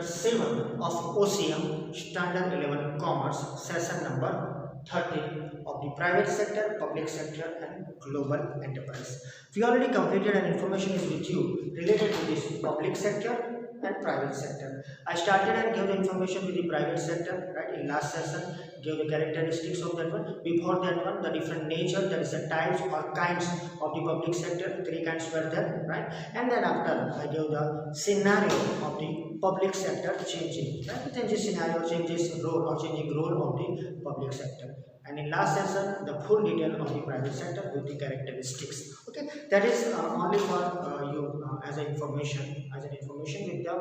chapter 7 of OCM Standard 11 Commerce, session number 13 of the private sector, public sector and global enterprise. We already completed an information is with you related to this public sector and private sector. I started and gave the information with the private sector, right, in last session, gave the characteristics of that one. Before that one, the different nature, there is a types or kinds of the public sector, 3 kinds were there, right? And then after I gave the scenario of the public sector changing, right? Changes scenario, changes role or changing role of the public sector. And in last session, the full detail of the private sector with the characteristics. Okay, that is only for you as an information with the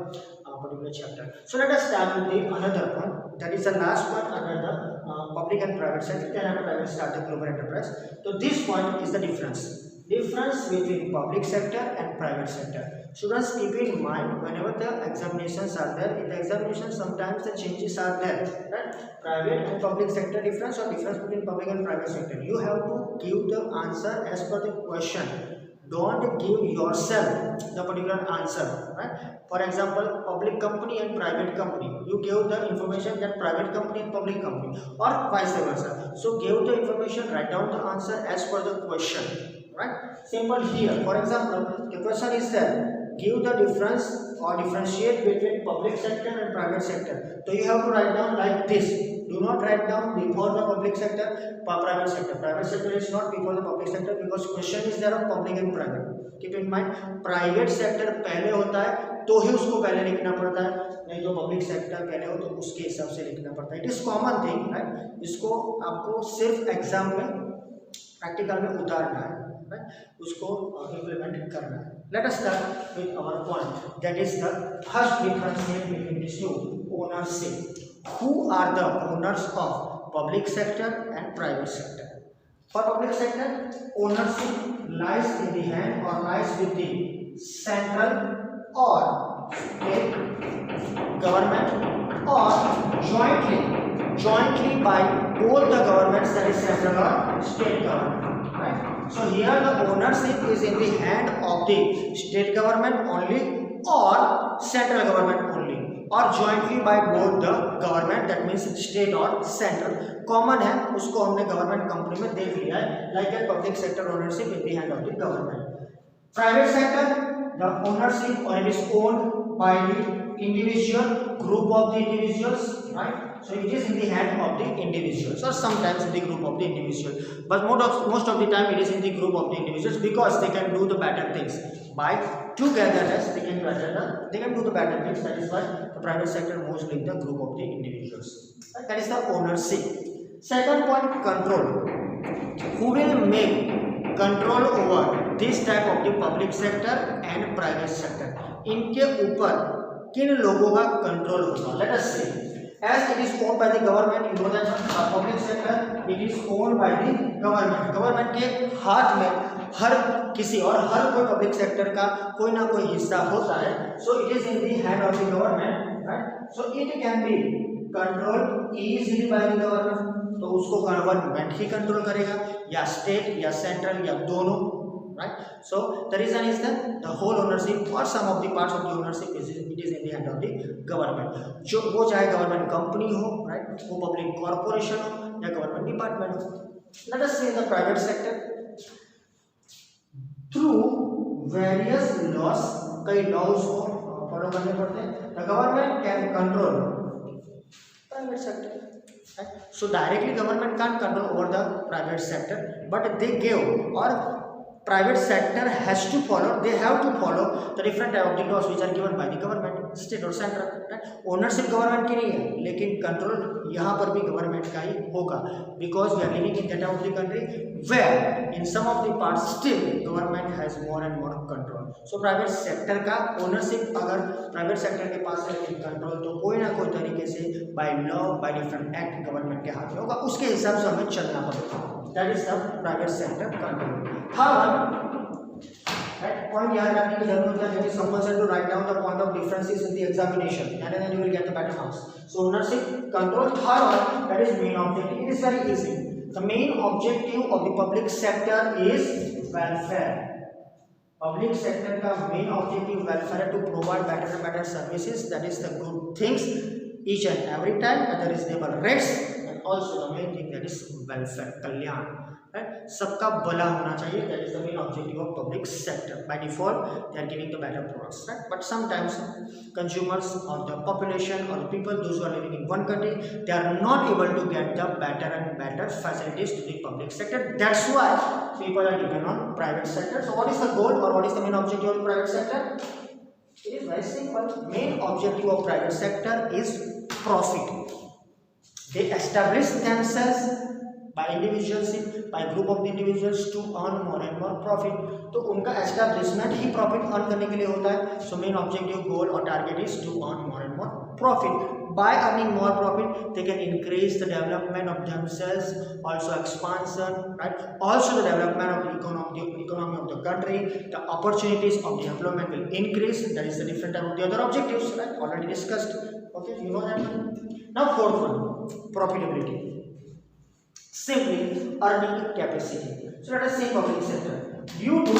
particular chapter. So let us start with the another one. That is the last one under the public and private sector. Then after I will start the global enterprise. So this point is the difference between public sector and private sector. Students, keep in mind whenever the examinations are there, in the examination sometimes the changes are there, right? Private and public sector difference or difference between public and private sector. You have to give the answer as per the question. Don't give yourself the particular answer, right? For example, public company and private company. You give the information that private company and public company, or vice versa. So give the information, write down the answer as per the question, right? Simple here. For example, the question is that give the difference or differentiate between public sector and private sector. So you have to write down like this. Do not write down before the public sector, private sector. Private sector is not before the public sector because question is there of public and private. Keep in mind, private sector पहले होता है तो ही उसको पहले लिखना पड़ता है, नहीं तो पब्लिक सेक्टर पहले हो तो उसके हिसाब से लिखना पड़ता है. It is common thing, right? इसको आपको सिर्फ एग्जाम में प्रैक्टिकल में उतारना है, उसको इम्प्लीमेंट करना है. Let us start with our point, that is the first difference between this two ownership. Who are the owners of public sector and private sector? For public sector, ownership lies in the hand or lies with the central or state government or jointly by both the governments, that is central or state government, right? So here the ownership is in the hand of the state government only or central government only or jointly by both the government, that means state or central. Common है, उसको हमने government company में देख लिया है, like that public sector ownership in the hand of the government. Private sector, the ownership और it is owned by the individual group of the individuals, right? So it is in the hand of the individuals or sometimes in the group of the individual, but most of the time it is in the group of the individuals because they can do the better things by togetherness. They can do the better things. That is why the private sector mostly in the group of the individuals. That is the ownership. Second point, control. Who will make control over this type of the public sector and private sector? इनके ऊपर किन लोगों का control होगा? Let us see. As it is owned by the government, you know that public sector it is owned by the government. Government के हाथ में हर किसी और हर कोई पब्लिक सेक्टर का कोई ना कोई हिस्सा होता है. So it is in the hand of the government, right? So it can be controlled easily by the government. तो उसको गवर्नमेंट ही कंट्रोल करेगा या स्टेट या सेंट्रल या दोनों, right? So the reason is that the whole ownership or some of the parts of the ownership is in the hand of the government. जो वो चाहे गवर्नमेंट कंपनी हो, right? वो पब्लिक कॉर्पोरेशन हो या गवर्नमेंट डिपार्टमेंट हो. Let us see the private sector. Through various laws, कई laws को फॉलो करने पड़ते हैं. The government can control private sector. So directly government can't control over the private sector, but they give or private sector has to follow, they have to follow the different type of the laws which are given by the government, state or central, right? Ownership government की नहीं है, लेकिन control यहाँ पर भी government का ही होगा, because we are living in that of the country where in some of the parts still government has more and more control. So private sector का ownership अगर private sector के पास है कंट्रोल, तो कोई ना कोई तरीके से by law, by different act government के हाथ में होगा, उसके हिसाब से हमें चलना पड़ेगा. That is the private sector control. However, that point याद रखने की जरूरत है, because someone said to write down the point of differences in the examination, and then you will get the better marks. So ownership control, however, that is main objective. It is very easy. The main objective of the public sector is welfare. Public sector का main objective welfare to provide better and better services, that is the good things each and every time at the reasonable rates, and also the main thing that is welfare, Kalyan, right? सबका भला होना चाहिए, that is the main objective of public sector. By default they are giving the better products, right? But sometimes consumers or the population or the people those who are living in one country, they are not able to get the better and better facilities to the public sector. That's why people are dependent on private sector. So what is the goal or what is the main objective of private sector? It is very simple. Main objective of private sector is profit. They establish themselves by individuals, by group of individuals to earn more and more profit. तो उनका establishment ही profit earn करने के लिए होता है. So main objective, goal or target is to earn more and more profit. By earning more profit, they can increase the development of themselves, also expansion, right? Also the development of the economy of the country. The opportunities of the employment will increase. That is the different type of the other objectives, right? Already discussed. Okay, you know that one. Now fourth one, profitability. Simply earning capacity. So let us say public sector. Due to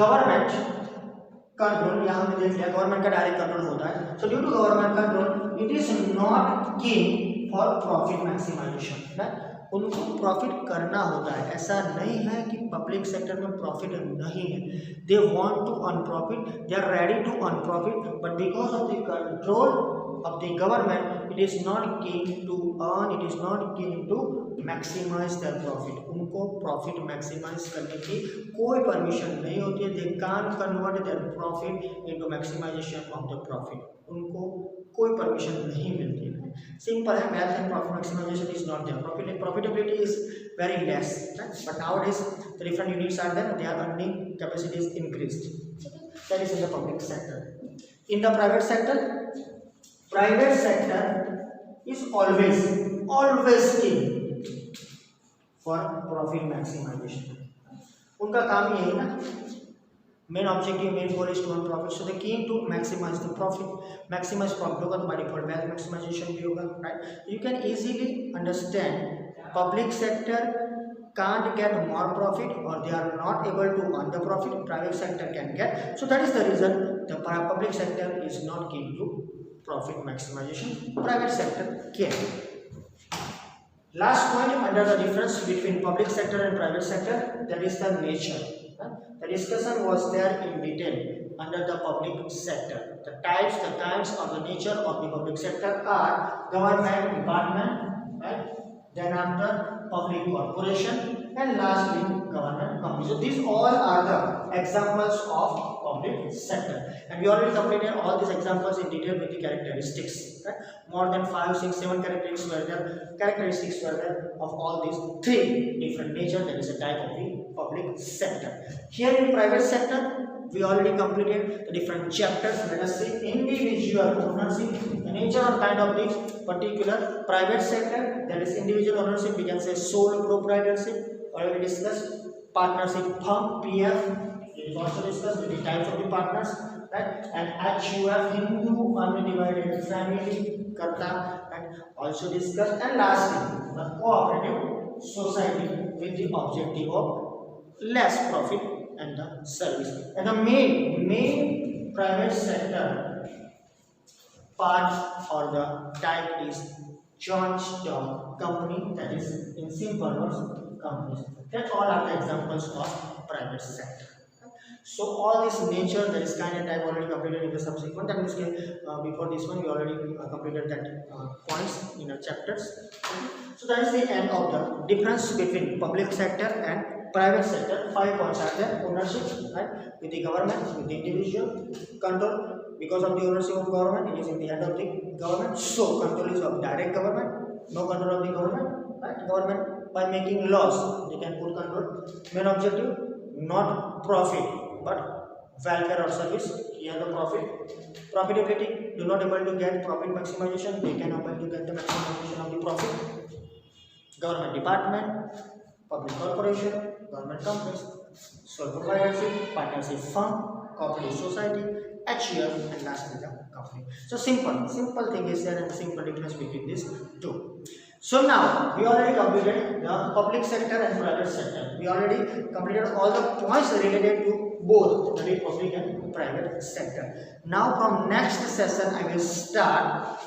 government control, यहाँ पे देख लिया government का direct control होता है. So due to government control it is not keen for profit maximisation, right? उनको profit करना होता है. ऐसा नहीं है कि पब्लिक सेक्टर में प्रॉफिट नहीं है. They want to earn profit, they are ready to earn profit, but because of the control of the government it is not keen to earn, it is not keen to maximize their profit. उनको profit maximise करने की कोई permission नहीं होती है. They can convert their profit into maximisation of the profit. उनको कोई permission नहीं मिलती है. सिंपल है math and profit maximisation is not there. Profitability is very less, but nowadays the different units are there, they are earning capacity is increased. That is in the public sector. In the private sector, private sector is always keen for profit maximization. उनका काम यही ना, main objective, main goal is to earn profit. So they keen to maximise the profit. Maximise profit होगा तो by default wealth maximisation भी होगा, right? You can easily understand public sector can't get more profit or they are not able to earn the profit, private sector can get. So that is the reason the public sector is not keen to profit maximization, private sector can. Last point under the difference between public sector and private sector, that is the nature. The discussion was there in detail under the public sector. The types, the kinds of the nature of the public sector are government department, right? Then after public corporation, and lastly government company. So these all are the examples of public sector, and we already completed all these examples in detail with the characteristics, right? More than 5, 6, 7 characteristics were there of all these three different nature. That is a type of the public sector. Here in private sector we already completed the different chapters. Let us see individual ownership, the nature or kind of the particular private sector, that is individual ownership. We can say sole proprietorship, already discussed. Partnership firm, PF, it is also discussed with the types of the partners, right? And HUF, Hindu undivided family, Karta, and also discussed. And lastly the cooperative society with the objective of less profit and the service. And the main private sector part or the type is joint stock company, that is in simple words companies. That all are the examples of private sector. So all this nature, that is kind and type already completed in the subsequent. That means before this one we already completed that points in our chapters. So that is the end of the difference between public sector and private sector. 5 points are there. Ownership, right, with the government, with the individual. Control, because of the ownership of government, it is in the hand of the government. So control is of direct government. No control of the government, right? Government by making laws they can put control. Main objective not profit but welfare or service. Here the profit. Profitability, do not able to get profit maximization, they can able to get the maximization of the profit. Government department, public corporation, government companies, sole proprietorship, partnership firm, cooperative society, HUF, and lastly the company. So simple thing is there and simple difference between these two. So now we already completed the public sector and private sector. We already completed all the points related to both the public and private sector. Now from next session I will start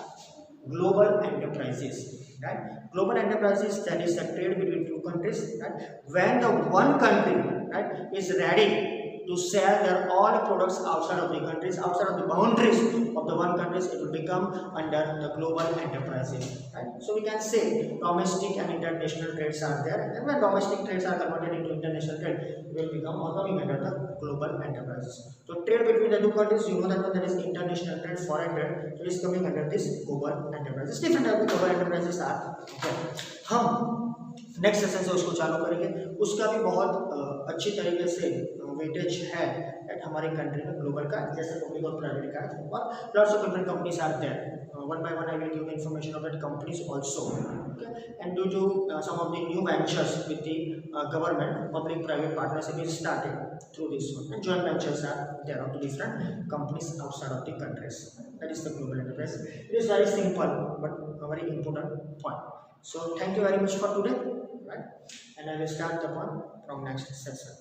global enterprises, right? Global enterprises, that is the trade between two countries, right? When the one country, right, is ready to sell their all products outside of the countries, outside of the boundaries of the one countries, it will become under the global enterprises, right? So we can say domestic and international trades are there, and when domestic trades are converted into international trade, it will become all coming under the global enterprises. So trade between the two countries, you know that one, that is international trade, foreign trade, so it is coming under this global enterprises. Different type of global enterprises are there. हम next session से उसको चालू करेंगे, उसका भी बहुत अच्छी तरीके से वेटेज है एट हमारे कंट्री में ग्लोबल का, जैसे पब्लिक और प्राइवेट का, और lots of different companies are there. One by one I will give the information of that companies also, okay, and due to some of the new ventures with the government, public private partnership is started through this one, and joint ventures are there of the different companies outside of the countries. That is the global enterprise. It is very simple but a very important point. So thank you very much for today, right? And I will start the one from next session.